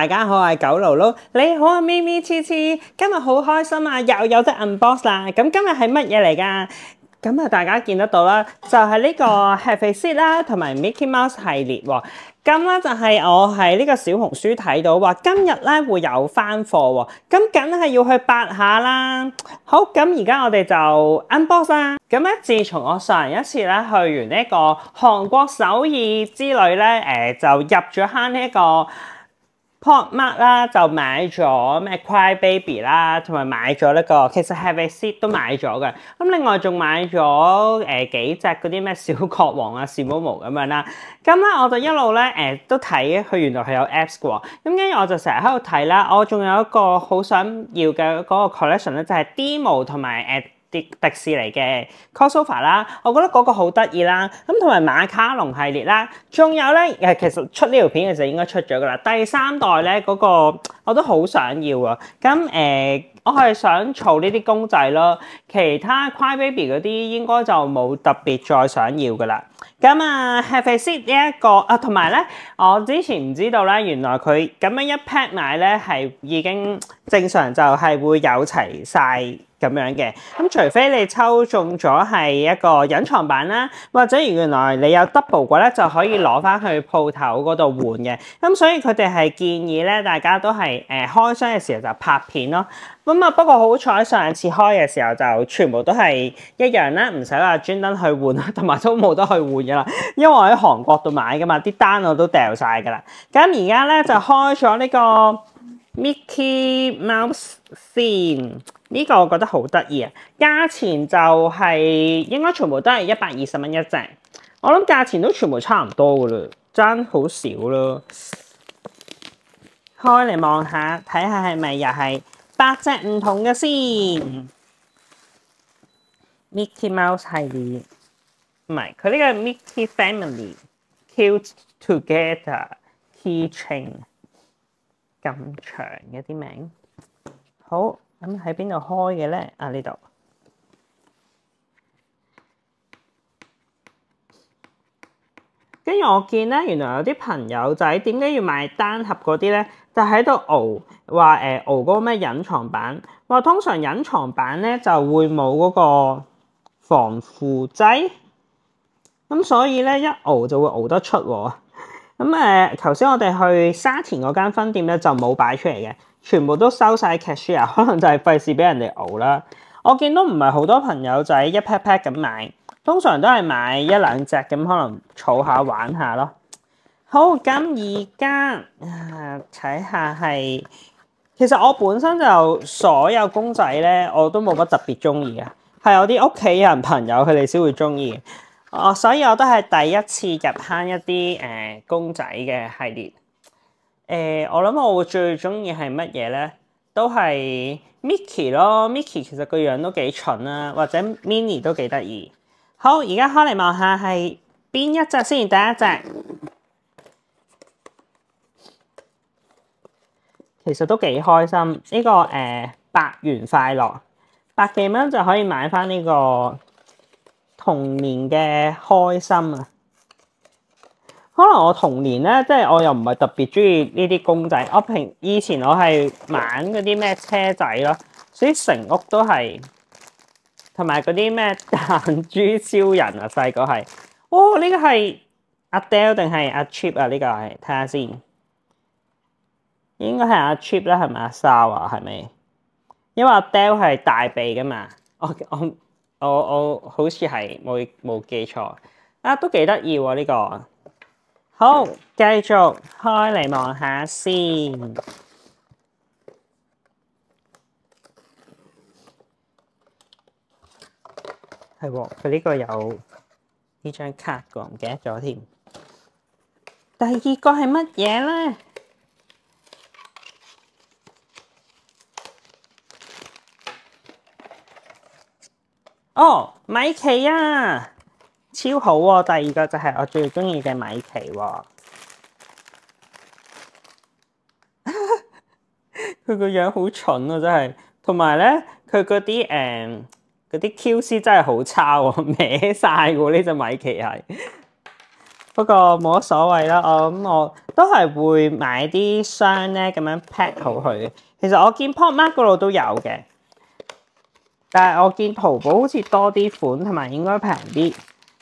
家好，我係九露露。你好啊，咪咪黐黐，今日好開心啊，又有得 unbox 啦。咁今日係乜嘢嚟㗎？咁啊，大家見得到啦，就係呢個 Have a Seat 啦，同埋 Mickey Mouse 系列喎。咁咧就係我喺呢個小紅書睇到話，今日咧會有翻貨喎。咁梗係要去八下啦。好，咁而家我哋就 unbox 啦。咁咧，自從我上一次咧去完呢個韓國首爾之旅咧，就入咗坑呢一個 PopMart 啦，就買咗咩 Cry Baby 啦，同埋買咗呢個，其實 Have a Seat 都買咗嘅。咁另外仲買咗幾隻嗰啲咩小國王啊、小毛毛咁樣啦。咁咧我就一路咧都睇佢原來係有 Apps 嘅喎。咁跟住我就成日喺度睇啦。我仲有一個好想要嘅嗰個 collection 咧，就係 Demo 同埋迪士尼嘅 crossover 啦，我覺得嗰個好得意啦，咁同埋馬卡龍系列啦，仲有咧其實出呢條片嘅時候應該出咗噶啦，第三代咧嗰個我都好想要啊，咁我係想儲呢啲公仔咯，其他 Cry Baby 嗰啲應該就冇特別再想要噶啦。咁啊 Have a Seat 呢一個啊，同埋咧我之前唔知道咧，原來佢咁樣一 pack 買咧係已經正常就係會有齊晒咁樣嘅，咁除非你抽中咗係一個隱藏版啦，或者原來你有 double 嘅咧，就可以攞翻去鋪頭嗰度換嘅。咁所以佢哋係建議咧，大家都係開箱嘅時候就拍片咯。咁啊，不過好彩上次開嘅時候就全部都係一樣啦，唔使話專登去換啦，同埋都冇得去換㗎啦，因為我喺韓國度買㗎嘛，啲單我都掉晒㗎啦。咁而家咧就開咗呢個 Mickey Mouse 先。呢個我覺得好得意啊！價錢就係應該全部都係120蚊一隻，我諗價錢都全部差唔多噶啦，爭好少咯。開嚟望下，睇下係咪又係8隻唔同嘅先。Mickey Mouse 系列，唔係佢呢個 Mickey Family Cute Together Keychain 咁長嘅啲名，好。咁喺邊度開嘅咧？啊，呢度。跟住我見咧，原來有啲朋友仔點解要買單盒嗰啲咧？就喺度熬話熬嗰個咩隱藏版，話通常隱藏版咧就會冇嗰個防腐劑，咁所以咧一熬就會熬得出喎。咁頭先我哋去沙田嗰間分店咧就冇擺出嚟嘅。全部都收晒 cashier， 可能就係費事俾人哋熬啦。我見到唔係好多朋友仔一 pack pack 咁買，通常都係買一兩隻咁，可能儲下玩下咯。好，咁而家睇下係，其實我本身就所有公仔咧，我都冇乜特別中意嘅，係有啲屋企人朋友佢哋先會中意。所以我都係第一次入坑一啲公仔嘅系列。我諗我會最中意係乜嘢咧？都係 Mickey 咯 ，Mickey 其實個樣都幾蠢啦，或者 Minnie 都幾得意。好，而家開嚟望下係邊一隻先？第一隻其實都幾開心，呢個百元快樂，100幾蚊就可以買翻呢個童年嘅開心啊！可能我童年咧，即係我又唔係特別中意呢啲公仔。以前我係玩嗰啲咩車仔咯，所以成屋都係，同埋嗰啲咩彈珠超人啊，細個係。哦，呢個係 Adele 定係阿 Chip 啊？呢個係睇下先，應該係阿 Chip 啦，係咪阿 Sao 啊？係咪？因為 Adele 係大鼻噶嘛。我好似係冇記錯啊，都幾得意喎呢個。好，繼續開嚟望下先。係喎，佢呢個有呢張卡個，唔記得咗添。第二個係乜嘢咧？哦，米奇啊！超好喎！第二個就係我最中意嘅米奇喎，佢個樣好蠢啊！真係，同埋咧佢嗰啲 QC 真係好差喎，歪晒喎呢隻米奇係。不過冇乜所謂啦。我都係會買啲箱咧咁樣 pack 好佢嘅。其實我見 PopMart 嗰度都有嘅，但係我見淘寶好似多啲款同埋應該平啲，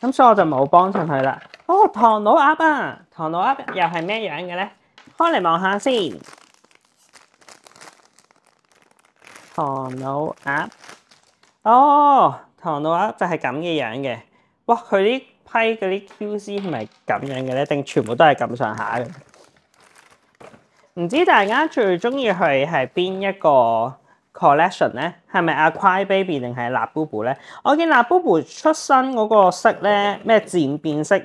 咁所以我就冇幫襯佢啦。哦，唐老鴨啊，唐老鴨又係咩樣嘅咧？開嚟望下先。唐老鴨，哦，唐老鴨就係咁嘅樣嘅。哇，佢呢批嗰啲 QC 係咪咁樣嘅咧？定全部都係咁上下嘅？唔知大家最中意佢係邊一個 collection 咧？係咪阿 Crybaby 定係辣 BuBu 咧？我見辣 BuBu 出身嗰個色咧，咩漸變色，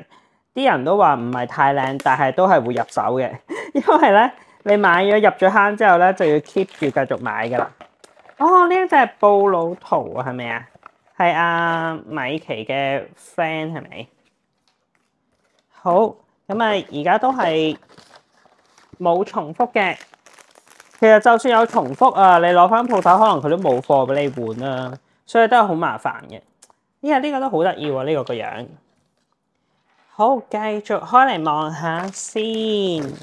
啲人都話唔係太靚，但係都係會入手嘅，因為咧你買咗入咗坑之後咧，就要 keep 住繼續買噶啦。哦，呢一隻布魯圖啊，係咪啊？係阿米奇嘅 friend 係咪？好，咁啊，而家都係冇重複嘅。其實就算有重複啊，你攞翻鋪頭，可能佢都冇貨俾你換啦，所以都係好麻煩嘅。呢個都好得意喎，呢個個樣。好，繼續開嚟望下先。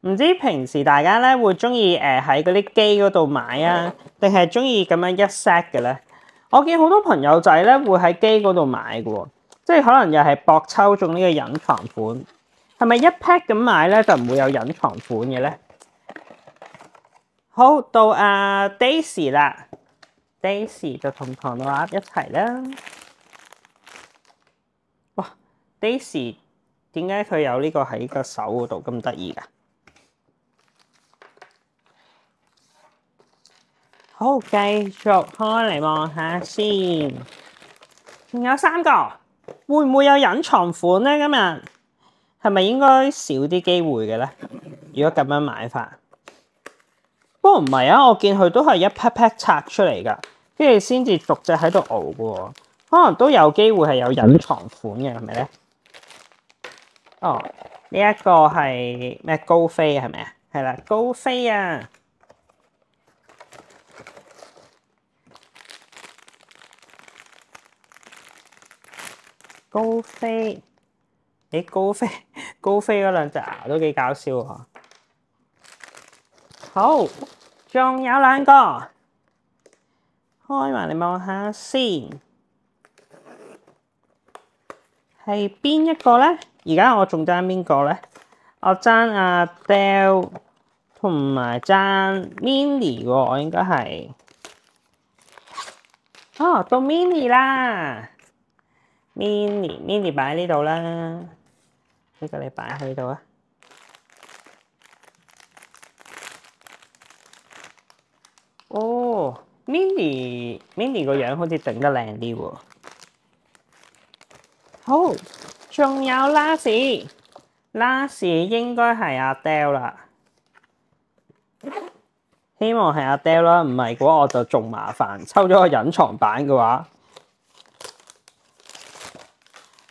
唔知平時大家咧會中意喺嗰啲機嗰度買啊，定係中意咁樣一 set 嘅咧？我見好多朋友仔咧會喺機嗰度買嘅喎，即係可能又係博抽中呢個隱藏款。係咪一 pack 咁買咧就唔會有隱藏款嘅咧？好，到Daisy 啦 ，Daisy 就同唐老鴨一齊啦。哇 ，Daisy 點解佢有呢個喺個手嗰度咁得意㗎？好，繼續開嚟望下先，仲有3個，會唔會有隱藏款咧？今日係咪應該少啲機會嘅咧？如果咁樣買法，不過唔係啊，我見佢都係一 pack pack 拆出嚟㗎，跟住先至逐隻喺度熬嘅喎，可能都有機會係有隱藏款嘅，係咪咧？哦，呢一個係咩高飛係咪啊？係啦，高飛啊！高飛，高飛嗰兩隻牙都幾搞笑喎。好，仲有2個，開埋嚟望下先，係邊一個咧？而家我仲爭邊個咧？我爭阿 Dell 同埋爭 Minnie 喎，我應該係。哦，到 Minnie 啦。Minnie 擺喺呢度啦，呢個你擺喺呢度啊。哦 ，Minnie 個樣好似整得靚啲喎。好，仲有 last 應該係阿 Dell 啦。希望係阿 Dell 啦，唔係嘅話我就仲麻煩，抽咗個隱藏版嘅話。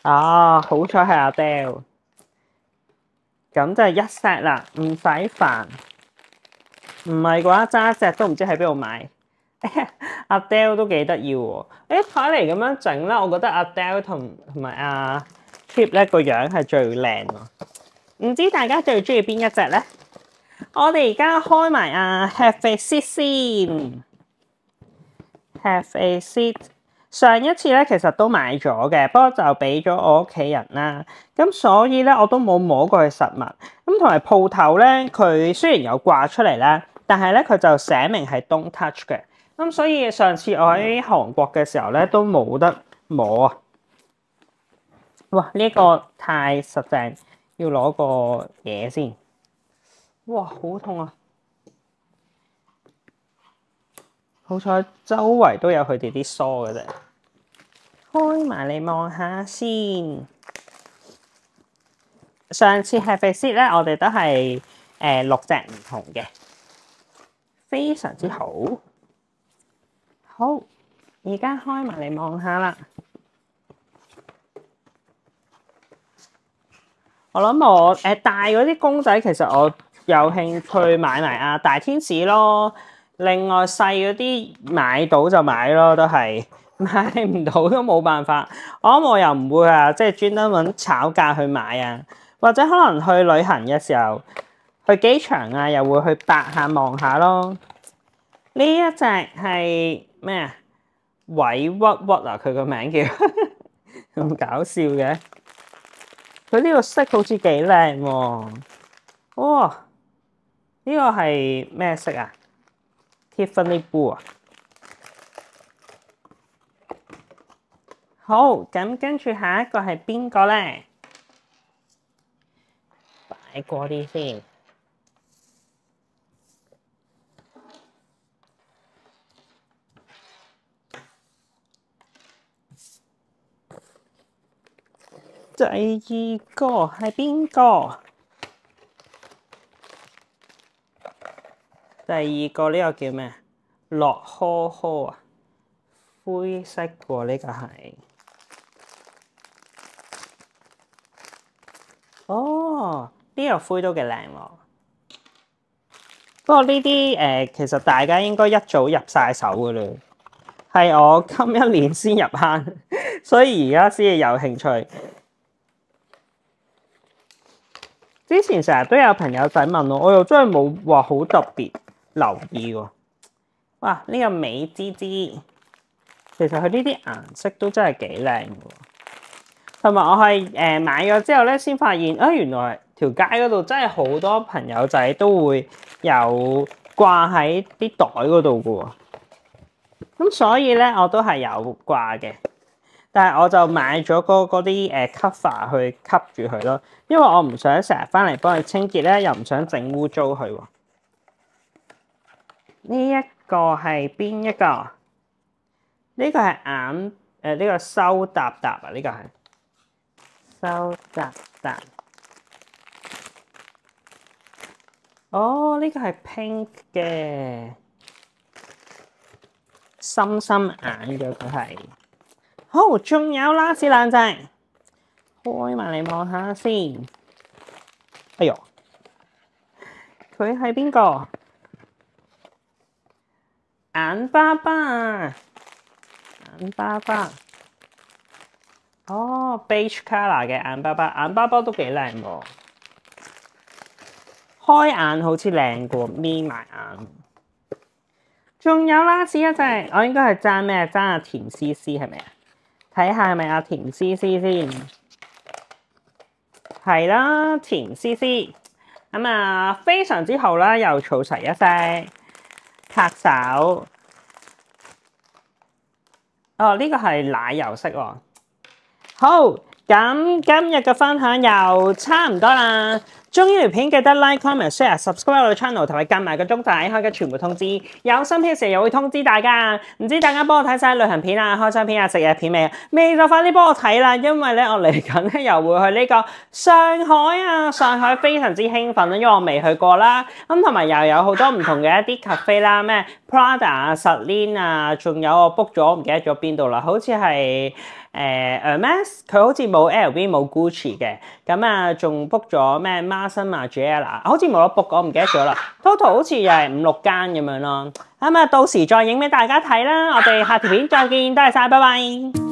啊，好彩係阿 Dell，咁就係一 set 啦，唔使煩。唔係嘅話，揸一隻都唔知喺邊度買。阿 Dell 都幾得意喎，睇嚟咁樣整啦，我覺得阿 Dell 同埋阿 Kip 咧個樣係最靚喎。唔知大家最中意邊一隻咧？我哋而家開埋Have a seat 先 ，Have a seat。上一次咧其實都買咗嘅，不過就俾咗我屋企人啦。咁所以咧我都冇摸過佢實物。咁同埋鋪頭咧，佢雖然有掛出嚟啦，但係咧佢就寫明係 Don't touch 嘅。咁所以上次我喺韓國嘅時候咧都冇得摸啊！哇，呢個太實淨，要攞個嘢先。哇，好痛啊！好彩周圍都有佢哋啲梳嘅啫，開埋嚟望下先。上次 Have a seat 咧，我哋都係6隻唔同嘅，非常之好。好，而家開埋嚟望下啦。我諗我大嗰啲公仔，其實我有興趣買埋大天使咯。另外細嗰啲買到就買咯，都係買唔到都冇辦法。我又唔會啊，即係專登揾炒價去買啊，或者可能去旅行嘅時候，去機場啊，又會去百下望下咯。呢一隻係咩啊？委屈屈啊！佢個名叫咁搞笑嘅。佢呢個色好似幾靚喎。哇！呢個係咩色啊？ Tiffany Blue 啊。好，咁跟住下一個係邊個咧？擺過啲先。第二個係邊個？第二個呢個叫咩？樂呵呵啊，灰色喎，呢個係。哦，呢個灰都幾靚喎。不過呢啲其實大家應該一早入晒手㗎啦。係我今一年先入坑，所以而家先至有興趣。之前成日都有朋友仔問我又真係冇話好特別留意喎。哇！呢個美滋滋，其實佢呢啲顏色都真係幾靚喎。同埋我係買咗之後咧，先發現原來條街嗰度真係好多朋友仔都會有掛喺啲袋嗰度嘅喎。咁所以咧，我都係有掛嘅，但係我就買咗嗰啲cover去吸住佢咯，因為我唔想成日翻嚟幫佢清潔咧，又唔想整污糟佢喎。呢一個係邊一個？呢個係眼呢個收搭搭啊！呢個係收搭搭。哦，呢個係 pink 嘅。深深眼嘅佢係，好，仲有啦，試兩隻，開埋嚟望下先。哎呦，佢係邊個？眼巴巴，眼巴巴。哦 ，beige colour 嘅眼巴巴，眼巴巴都幾靚喎。開眼好似靚過眯埋眼。仲有啦，試一隻，我應該係爭咩？爭阿甜絲絲係咪啊？睇下係咪阿甜絲絲先。係啦，甜絲絲。咁啊，非常之好啦，又儲齊一隻拍手。哦，呢個係奶油色喎。好，咁今日嘅分享又差唔多啦。中意條片記得 like、comment、share、subscribe 我嘅 channel 同埋撳埋個鐘仔，開嘅全部通知。有新片嘅時候又會通知大家。唔知大家幫我睇晒旅行片啊、開箱片啊、食嘢片未？未就快啲幫我睇啦，因為咧我嚟緊咧又會去呢個上海啊！上海非常之興奮啦，因為我未去過啦。咁同埋又有好多唔同嘅一啲 cafe 啦，咩 Prada 啊、Celine 啊，仲有我 book 咗，唔記得咗邊度啦，好似係Hermes， 佢好似冇 LV 冇 Gucci 嘅，咁啊仲 book 咗咩 Martin Margiela， 好似冇得 book 我唔記得咗啦。Total 好似又係5、6間咁樣咯。咁啊到時再影俾大家睇啦。我哋下條片再見，多謝晒，拜拜。